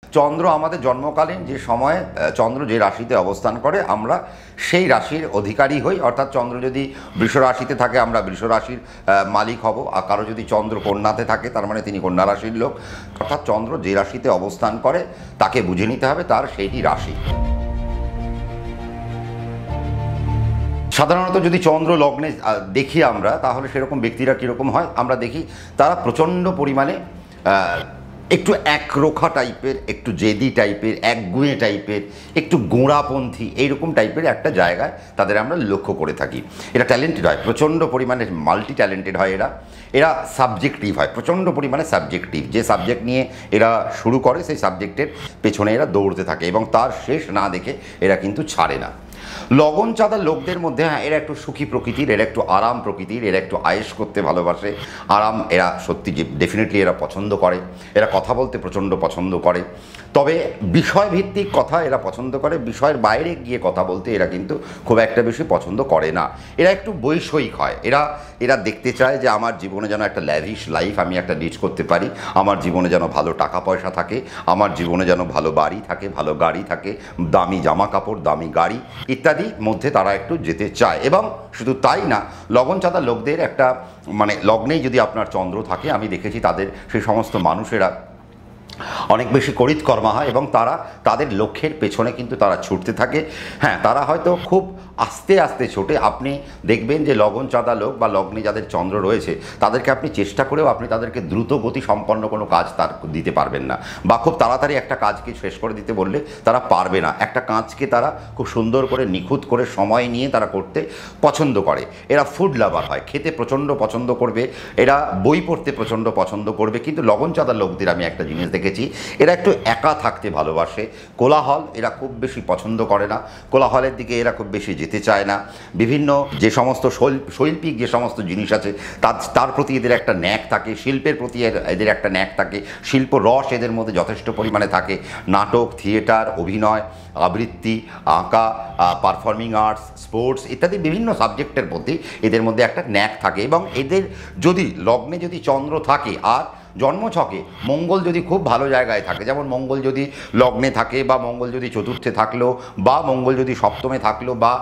চন্দ্র আমাদের জন্মকালীন যে সময়ে চন্দ্র যে রাশিতে অবস্থান করে আমরা সেই রাশির অধিকারী হই, অর্থাৎ চন্দ্র যদি বৃষ রাশিতে থাকে আমরা বৃষ রাশির মালিক হব, আর কারো যদি চন্দ্র কন্যাতে থাকে তার মানে তিনি কন্যা রাশির লোক। অর্থাৎ চন্দ্র যে রাশিতে অবস্থান করে তাকে বুঝে নিতে হবে তার সেইটি রাশি। সাধারণত যদি চন্দ্র লগ্নে দেখি আমরা, তাহলে সেরকম ব্যক্তিরা কীরকম হয় আমরা দেখি, তারা প্রচণ্ড পরিমাণে একটু একরোখা টাইপের, একটু জেদি টাইপের, একগুঁয়ে টাইপের, একটু গোঁড়াপন্থী এইরকম টাইপের একটা জায়গায় তাদের আমরা লক্ষ্য করে থাকি। এরা ট্যালেন্টেড হয়, প্রচণ্ড পরিমাণে মাল্টি ট্যালেন্টেড হয়, এরা সাবজেক্টিভ হয়, প্রচণ্ড পরিমাণে সাবজেক্টিভ। যে সাবজেক্ট নিয়ে এরা শুরু করে সেই সাবজেক্টের পেছনে এরা দৌড়তে থাকে এবং তার শেষ না দেখে এরা কিন্তু ছাড়ে না। লগন চাঁদা লোকদের মধ্যে হ্যাঁ, এরা একটু সুখী প্রকৃতির, এরা একটু আরাম প্রকৃতির, এরা একটু আয়েশ করতে ভালোবাসে, আরাম এরা সত্যি যে ডেফিনেটলি এরা পছন্দ করে, এরা কথা বলতে প্রচণ্ড পছন্দ করে। তবে বিষয়ভিত্তিক কথা এরা পছন্দ করে, বিষয়ের বাইরে গিয়ে কথা বলতে এরা কিন্তু খুব একটা বেশি পছন্দ করে না। এরা একটু বৈষয়িক হয়, এরা দেখতে চায় যে আমার জীবনে যেন একটা ল্যাভিশ লাইফ আমি একটা লিড করতে পারি, আমার জীবনে যেন ভালো টাকা পয়সা থাকে, আমার জীবনে যেন ভালো বাড়ি থাকে, ভালো গাড়ি থাকে, দামি জামা কাপড়, দামি গাড়ি ইত্যাদি মধ্যে তারা একটু যেতে চায়। এবং শুধু তাই না, লগন চাঁদা লোকদের একটা মানে লগ্নেই যদি আপনার চন্দ্র থাকে, আমি দেখেছি তাদের সেই সমস্ত মানুষেরা অনেক বেশি করিতকর্মা হয় এবং তারা তাদের লক্ষ্যের পেছনে কিন্তু তারা ছুটতে থাকে। হ্যাঁ, তারা হয়তো খুব আস্তে আস্তে ছোটে, আপনি দেখবেন যে লগন চাঁদা লোক বা লগ্নে যাদের চন্দ্র রয়েছে তাদেরকে আপনি চেষ্টা করেও আপনি তাদেরকে দ্রুত গতি সম্পন্ন কোনো কাজ তার দিতে পারবেন না, বা খুব তাড়াতাড়ি একটা কাজকে শেষ করে দিতে বললে তারা পারবে না। একটা কাজকে তারা খুব সুন্দর করে নিখুঁত করে সময় নিয়ে তারা করতে পছন্দ করে। এরা ফুড লাভার হয়, খেতে প্রচণ্ড পছন্দ করবে, এরা বই পড়তে প্রচণ্ড পছন্দ করবে। কিন্তু লগন চাঁদা লোকদের আমি একটা জিনিস দেখেছি, এরা একটু একা থাকতে ভালোবাসে, কোলাহল এরা খুব বেশি পছন্দ করে না, কোলাহলের দিকে এরা খুব বেশি যেতে চায় না। বিভিন্ন যে সমস্ত শৈল্পিক যে সমস্ত জিনিস আছে তার প্রতি এদের একটা ন্যাক থাকে, শিল্পের প্রতি এদের একটা ন্যাক থাকে, শিল্প রস এদের মধ্যে যথেষ্ট পরিমাণে থাকে। নাটক, থিয়েটার, অভিনয়, আবৃত্তি, আঁকা, পারফর্মিং আর্টস, স্পোর্টস ইত্যাদি বিভিন্ন সাবজেক্টের প্রতি এদের মধ্যে একটা ন্যাক থাকে। এবং এদের যদি লগ্নে যদি চন্দ্র থাকে আর জন্মছকে মঙ্গল যদি খুব ভালো জায়গায় থাকে, যেমন মঙ্গল যদি লগ্নে থাকে বা মঙ্গল যদি চতুর্থে থাকলো বা মঙ্গল যদি সপ্তমে থাকলো বা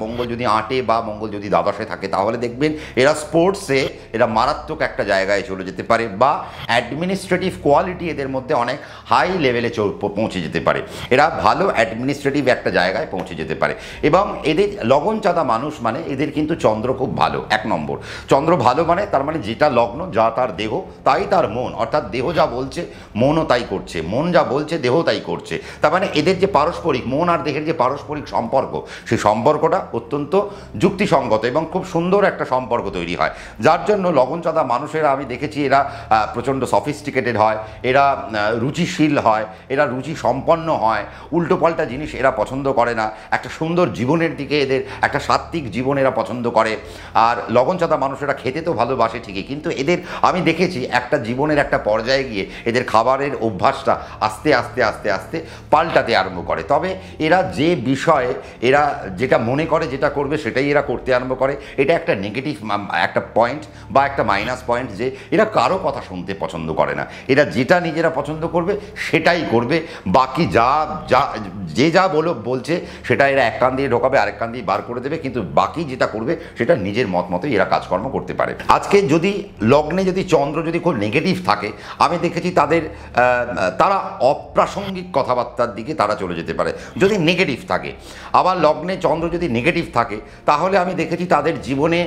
মঙ্গল যদি আটে বা মঙ্গল যদি দ্বাদশে থাকে, তাহলে দেখবেন এরা স্পোর্টসে এরা মারাত্মক একটা জায়গায় চলে যেতে পারে, বা অ্যাডমিনিস্ট্রেটিভ কোয়ালিটি এদের মধ্যে অনেক হাই লেভেলে পৌঁছে যেতে পারে, এরা ভালো অ্যাডমিনিস্ট্রেটিভ একটা জায়গায় পৌঁছে যেতে পারে। এবং এদের লগন চাঁদা মানুষ মানে এদের কিন্তু চন্দ্র খুব ভালো, এক নম্বর চন্দ্র ভালো মানে তার মানে যেটা লগ্ন যা তার দেহ তাই তার মন, অর্থাৎ দেহ যা বলছে মনও তাই করছে, মন যা বলছে দেহ তাই করছে। তার মানে এদের যে পারস্পরিক মন আর দেহের যে পারস্পরিক সম্পর্ক, সেই সম্পর্কটা অত্যন্ত যুক্তিসঙ্গত এবং খুব সুন্দর একটা সম্পর্ক তৈরি হয়, যার জন্য লগন চাঁদা মানুষেরা আমি দেখেছি এরা প্রচণ্ড সফিস্টিকেটেড হয়, এরা রুচিশীল হয়, এরা রুচি সম্পন্ন হয়, উল্টোপাল্টা জিনিস এরা পছন্দ করে না, একটা সুন্দর জীবনের দিকে এদের একটা সাত্ত্বিক জীবন এরা পছন্দ করে। আর লগন চাঁদা মানুষেরা খেতে তো ভালোবাসে ঠিকই, কিন্তু এদের আমি দেখেছি একটা জীবনের একটা পর্যায়ে গিয়ে এদের খাবারের অভ্যাসটা আস্তে আস্তে আস্তে আস্তে পাল্টাতে আরম্ভ করে। তবে এরা যে বিষয়ে এরা যেটা মনে করে যেটা করবে সেটাই এরা করতে আরম্ভ করে। এটা একটা নেগেটিভ একটা পয়েন্ট বা একটা মাইনাস পয়েন্ট, যে এরা কারো কথা শুনতে পছন্দ করে না, এরা যেটা নিজেরা পছন্দ করবে সেটাই করবে, বাকি যা বলছে সেটা এরা এক কান দিয়ে ঢোকাবে আরেক কান দিয়ে বার করে দেবে, কিন্তু বাকি যেটা করবে সেটা নিজের মত মতোই এরা কাজকর্ম করতে পারে। আজকে যদি লগ্নে যদি চন্দ্র যদি খুব নেগেটিভ থাকে, আমি দেখেছি তারা অপ্রাসঙ্গিক কথাবার্তার দিকে তারা চলে যেতে পারে যদি নেগেটিভ থাকে। আবার লগ্নে চন্দ্র যদি নেগেটিভ থাকে, তাহলে আমি দেখেছি তাদের জীবনে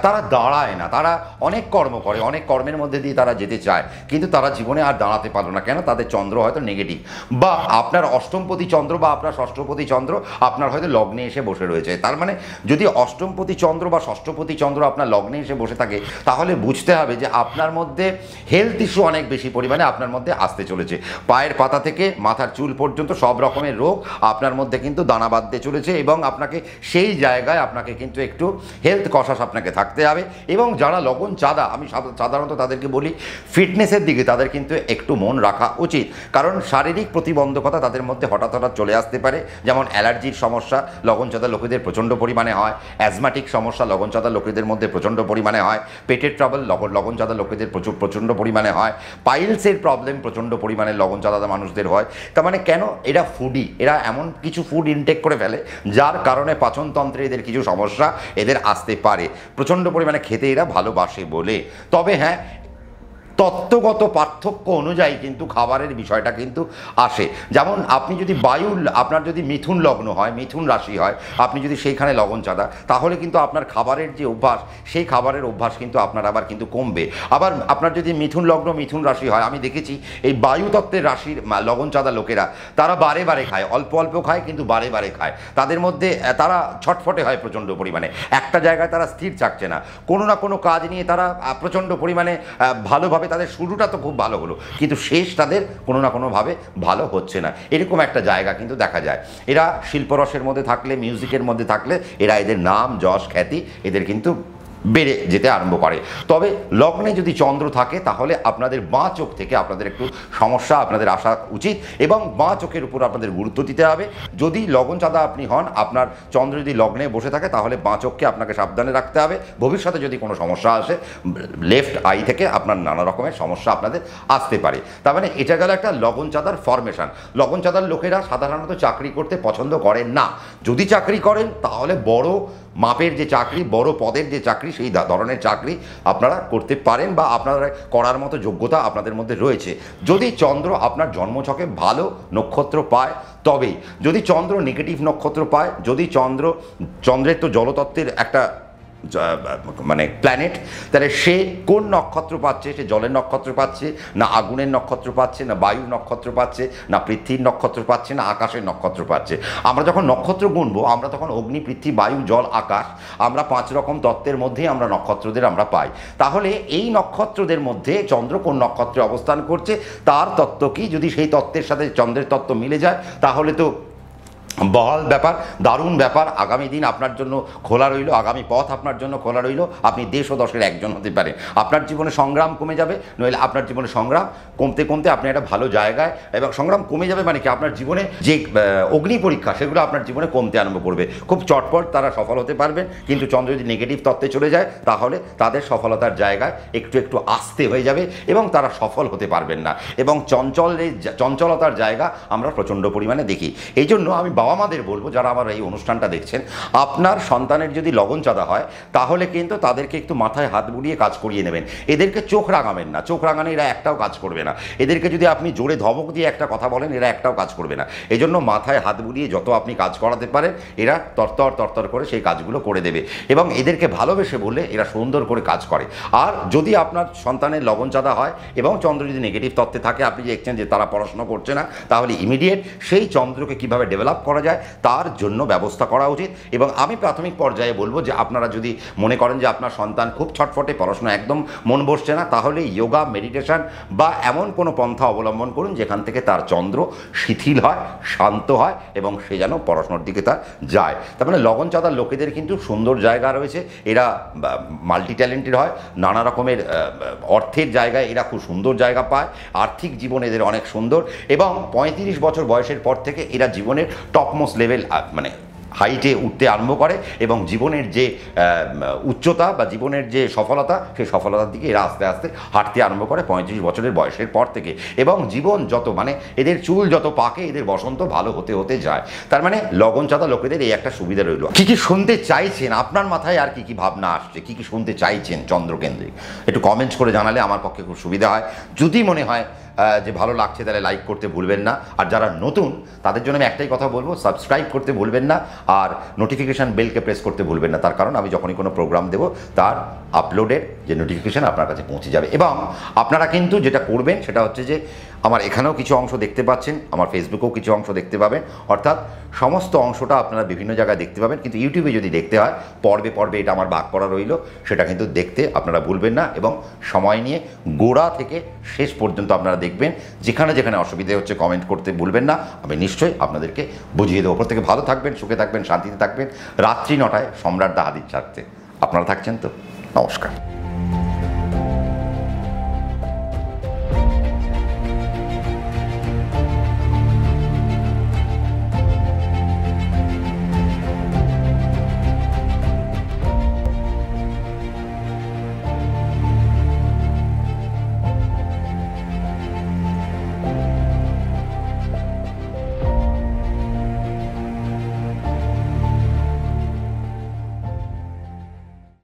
তারা দাঁড়ায় না, তারা অনেক কর্ম করে, অনেক কর্মের মধ্যে দিয়ে তারা যেতে চায়, কিন্তু তারা জীবনে আর দাঁড়াতে পারলো না। কেন? তাদের চন্দ্র হয়তো নেগেটিভ, বা আপনার অষ্টমপতি চন্দ্র বা আপনার ষষ্ঠপতি চন্দ্র আপনার হয়তো লগ্নে এসে বসে রয়েছে। তার মানে যদি অষ্টমপতি চন্দ্র বা ষষ্ঠপতি চন্দ্র আপনার লগ্নে এসে বসে থাকে, তাহলে বুঝতে হবে যে আপনার মধ্যে হেলথ ইস্যু অনেক বেশি পরিমাণে আপনার মধ্যে আসতে চলেছে। পায়ের পাতা থেকে মাথার চুল পর্যন্ত সব রকমের রোগ আপনার মধ্যে কিন্তু দানা বাঁধতে চলেছে, এবং আপনাকে সেই জায়গায় আপনাকে কিন্তু একটু হেলথ কনসাস আপনাকে থাকতে হবে। এবং যারা লগন চাঁদা, আমি সাধারণত তাদেরকে বলি ফিটনেসের দিকে তাদের কিন্তু একটু মন রাখা উচিত, কারণ শারীরিক প্রতিবন্ধকতা তাদের মধ্যে হঠাৎ হঠাৎ চলে আসতে পারে। যেমন অ্যালার্জির সমস্যা লগন চাঁদা লোকেদের প্রচণ্ড পরিমাণে হয়, অ্যাজমাটিক সমস্যা লগন চাঁদা লোকেদের মধ্যে প্রচণ্ড পরিমাণে হয়, পেটের ট্রাবল লগন চাঁদা লোকেদের প্রচণ্ড পরিমাণে হয়, পাইলসের প্রবলেম প্রচণ্ড পরিমাণে লবণ চাঁদা মানুষদের হয়। তার মানে কেন? এরা ফুডি, এরা এমন কিছু ফুড ইনটেক করে ফেলে যার কারণে পাচনতন্ত্রে এদের কিছু সমস্যা এদের আসতে পারে, প্রচণ্ড পরিমাণে খেতে এরা ভালোবাসে বলে। তবে হ্যাঁ, তত্ত্বগত পার্থক্য অনুযায়ী কিন্তু খাবারের বিষয়টা কিন্তু আসে। যেমন আপনি যদি আপনার যদি মিথুন লগ্ন হয়, মিথুন রাশি হয়, আপনি যদি সেইখানে লবণ চাঁদা, তাহলে কিন্তু আপনার খাবারের যে অভ্যাস, সেই খাবারের অভ্যাস কিন্তু আপনার আবার কিন্তু কমবে। আবার আপনার যদি মিথুন লগ্ন মিথুন রাশি হয়, আমি দেখেছি এই বায়ুতত্ত্বের রাশির লবণ চাঁদা লোকেরা তারা বারে বারে খায়, অল্প অল্প খায় কিন্তু বারে বারে খায়। তাদের মধ্যে তারা ছটফটে হয় প্রচণ্ড পরিমাণে, একটা জায়গায় তারা স্থির থাকছে না, কোনো না কোনো কাজ নিয়ে তারা প্রচণ্ড পরিমাণে ভালোভাবে, তাদের শুরুটা তো খুব ভালো হলো কিন্তু শেষ তাদের কোনো না কোনোভাবে ভালো হচ্ছে না, এরকম একটা জায়গা কিন্তু দেখা যায়। এরা শিল্পরসের মধ্যে থাকলে, মিউজিকের মধ্যে থাকলে এরা এদের নাম যশ খ্যাতি এদের কিন্তু বেড়ে যেতে আরম্ভ করে। তবে লগ্নে যদি চন্দ্র থাকে তাহলে আপনাদের বাঁ চোখ থেকে আপনাদের একটু সমস্যা আপনাদের আসা উচিত এবং বাঁ চোখের উপর আপনাদের গুরুত্ব দিতে হবে। যদি লগ্ন চাঁদা আপনি হন, আপনার চন্দ্র যদি লগ্নে বসে থাকে তাহলে বাঁ চোখকে আপনাকে সাবধানে রাখতে হবে। ভবিষ্যতে যদি কোনো সমস্যা আসে, লেফট আই থেকে আপনার নানা রকমের সমস্যা আপনাদের আসতে পারে। তার মানে এটা গেল একটা লগ্ন চাঁদার ফরমেশন। লগ্ন চাঁদার লোকেরা সাধারণত চাকরি করতে পছন্দ করেন না, যদি চাকরি করেন তাহলে বড় মাপের যে চাকরি, বড় পদের যে চাকরি, সেই ধরনের চাকরি আপনারা করতে পারেন বা আপনারা করার মতো যোগ্যতা আপনাদের মধ্যে রয়েছে। যদি চন্দ্র আপনার জন্মছকে ভালো নক্ষত্র পায় তবেই। যদি চন্দ্র নেগেটিভ নক্ষত্র পায়, যদি চন্দ্রের তো জলতত্ত্বের একটা মানে প্ল্যানেট, তাহলে সে কোন নক্ষত্র পাচ্ছে? সে জলের নক্ষত্র পাচ্ছে, না আগুনের নক্ষত্র পাচ্ছে, না বায়ুর নক্ষত্র পাচ্ছে, না পৃথিবীর নক্ষত্র পাচ্ছে, না আকাশের নক্ষত্র পাচ্ছে। আমরা যখন নক্ষত্র গুনবো, আমরা তখন অগ্নি, পৃথিবী, বায়ু, জল, আকাশ, আমরা 5 রকম তত্ত্বের মধ্যেই আমরা নক্ষত্রদের আমরা পাই। তাহলে এই নক্ষত্রদের মধ্যে চন্দ্র কোন নক্ষত্রে অবস্থান করছে তার তত্ত্ব কি? যদি সেই তত্ত্বের সাথে চন্দ্রের তত্ত্ব মিলে যায় তাহলে তো বহাল ব্যাপার, দারুণ ব্যাপার। আগামী দিন আপনার জন্য খোলা রইল, আগামী পথ আপনার জন্য খোলা রইল। আপনি দেশ ও দশের একজন হতে পারেন। আপনার জীবনে সংগ্রাম কমে যাবে, নইলে আপনার জীবনে সংগ্রাম কমতে কমতে আপনি একটা ভালো জায়গায়, এবং সংগ্রাম কমে যাবে মানে কি, আপনার জীবনে যে অগ্নি পরীক্ষা সেগুলো আপনার জীবনে কমতে আরম্ভ করবে। খুব চটপট তারা সফল হতে পারবেন। কিন্তু চন্দ্র যদি নেগেটিভ তত্ত্বে চলে যায় তাহলে তাদের সফলতার জায়গায় একটু একটু আস্তে হয়ে যাবে এবং তারা সফল হতে পারবেন না। এবং চঞ্চলতার জায়গা আমরা প্রচণ্ড পরিমাণে দেখি। এই জন্য আমি বাবা মাদের বলবো, যারা আমার এই অনুষ্ঠানটা দেখছেন, আপনার সন্তানের যদি লগ্ন চাঁদা হয় তাহলে কিন্তু তাদেরকে একটু মাথায় হাত বুলিয়ে কাজ করিয়ে নেবেন। এদেরকে চোখ রাঙাবেন না, চোখ রাঙানে এরা একটাও কাজ করবে না। এদেরকে যদি আপনি জোরে ধমক দিয়ে একটা কথা বলেন, এরা একটাও কাজ করবে না। এই জন্য মাথায় হাত বুলিয়ে যত আপনি কাজ করাতে পারেন, এরা তরতর করে সেই কাজগুলো করে দেবে। এবং এদেরকে ভালোবেসে বললে এরা সুন্দর করে কাজ করে। আর যদি আপনার সন্তানের লগ্ন চাঁদা হয় এবং চন্দ্র যদি নেগেটিভ তত্ত্বে থাকে, আপনি যে দেখছেন যে তারা পড়াশোনা করছে না, তাহলে ইমিডিয়েট সেই চন্দ্রকে কীভাবে ডেভেলপ করা যায় তার জন্য ব্যবস্থা করা উচিত। এবং আমি প্রাথমিক পর্যায়ে বলবো যে আপনারা যদি মনে করেন যে আপনার সন্তান খুব ছটফটে, পড়াশোনা একদম মন বসছে না, তাহলে যোগা, মেডিটেশন বা এমন কোনো পন্থা অবলম্বন করুন যেখান থেকে তার চন্দ্র শিথিল হয়, শান্ত হয় এবং সে যেন পড়াশোনার দিকে তার যায়। তার মানে লগ্ন চাঁদার লোকেদের কিন্তু সুন্দর জায়গা রয়েছে, এরা মাল্টি ট্যালেন্টেড হয়, নানা রকমের অর্থের জায়গায় এরা খুব সুন্দর জায়গা পায়, আর্থিক জীবন এদের অনেক সুন্দর। এবং 35 বছর বয়সের পর থেকে এরা জীবনের টপমোস্ট লেভেল মানে হাইটে উঠতে আরম্ভ করে এবং জীবনের যে উচ্চতা বা জীবনের যে সফলতা, সেই সফলতার দিকে এরা আস্তে আস্তে হাঁটতে আরম্ভ করে 35 বছরের বয়সের পর থেকে। এবং জীবন যত মানে এদের চুল যত পাকে, এদের বসন্ত ভালো হতে হতে যায়। তার মানে লগ্ন চাঁদা লোকেদের এই একটা সুবিধা রইল। কী কী শুনতে চাইছেন, আপনার মাথায় আর কী ভাবনা আসছে, কী শুনতে চাইছেন চন্দ্রকেন্দ্রিক, একটু কমেন্টস করে জানালে আমার পক্ষে খুব সুবিধা হয়। যদি মনে হয় যে ভালো লাগছে তাহলে লাইক করতে ভুলবেন না। আর যারা নতুন তাদের জন্য আমি একটাই কথা বলবো, সাবস্ক্রাইব করতে ভুলবেন না আর নোটিফিকেশান বেলকে প্রেস করতে ভুলবেন না। তার কারণ আমি যখনই কোনো প্রোগ্রাম দেবো তার আপলোডের যে নোটিফিকেশান আপনার কাছে পৌঁছে যাবে। এবং আপনারা কিন্তু যেটা করবেন সেটা হচ্ছে যে আমার এখানেও কিছু অংশ দেখতে পাচ্ছেন, আমার ফেসবুকেও কিছু অংশ দেখতে পাবেন, অর্থাৎ সমস্ত অংশটা আপনারা বিভিন্ন জায়গায় দেখতে পাবেন। কিন্তু ইউটিউবে যদি দেখতে হয় পর্বে পর্বে এটা আমার ভাগ করা রইল, সেটা কিন্তু দেখতে আপনারা ভুলবেন না এবং সময় নিয়ে গোড়া থেকে শেষ পর্যন্ত আপনারা দেখবেন। যেখানে যেখানে অসুবিধে হচ্ছে কমেন্ট করতে ভুলবেন না, আমি নিশ্চয়ই আপনাদেরকে বুঝিয়ে দেবো। ওপর থেকে ভালো থাকবেন, সুখে থাকবেন, শান্তিতে থাকবেন। রাত্রি 9টায় সম্রাট দা হাদির ছাড়তে আপনারা থাকছেন তো। নমস্কার।